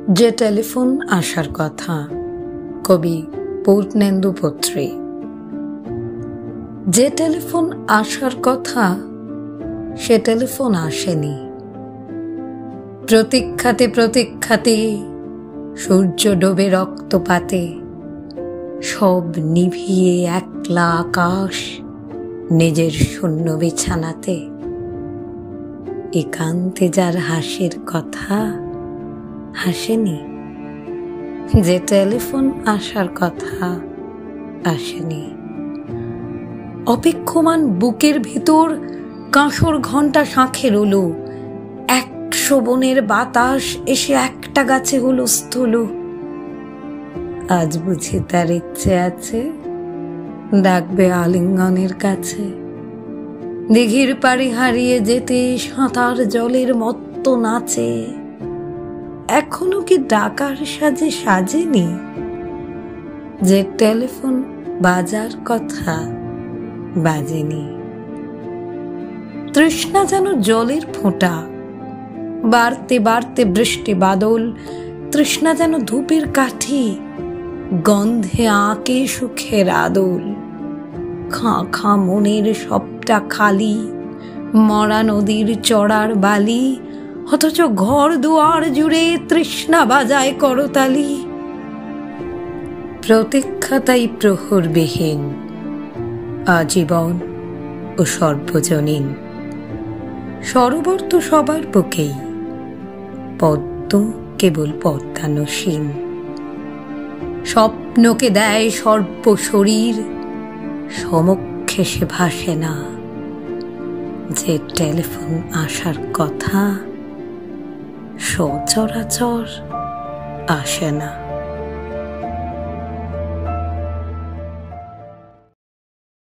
যে টেলিফোন আসার কথা, কবি পূর্ণেন্দু পত্রী। যে টেলিফোন আসার কথা সে টেলিফোন আসেনি। প্রতীক্ষাতে প্রতীক্ষাতে সূর্য ডোবে রক্তপাতে, সব নিভিয়ে একলা আকাশ নিজের শূন্য বিছানাতে। একান্তে যার হাসির কথা হাসেনি। যে টেলিফোন আসার কথা আসেনি। অপেক্ষমান বুকের ভিতর কাঁসর ঘণ্টা শাঁখে রইল। 100 বনের বাতাস এসে একটা গাছে হলো স্থল। আজ বুঝি তার ইচ্ছে আছে ডাকবে আলিঙ্গনের কাছে। দিঘির পাড়ি হারিয়ে যেতে সাঁতার জলের মত্ত নাচে। এখনো কি ডাকার সাজে সাজেনি? যে টেলিফোন বাজার কথা বাজেনি। তৃষ্ণা যেন জলের ফোঁটা, বাড়তে বাড়তে বৃষ্টি বাদল। তৃষ্ণা যেন ধূপের কাঠি, গন্ধে আঁকে সুখের আদল। খাঁ খাঁ মনের সবটা খালি, মরা নদীর চড়ার বালি। অথচ ঘর দুয়ার জুড়ে তৃষ্ণা বাজায় করতালি। প্রতীক্ষা তাই প্রহরবিহীন, আজীবন ও সর্বজনীন। সরোবর তো সবার বুকেই, পদ্ম কেবল পদ্মানসীন। স্বপ্নকে দেয় সর্বশরীর, সমক্ষে সে ভাসে না। যে টেলিফোন আসার কথা সচরাচর আসে না।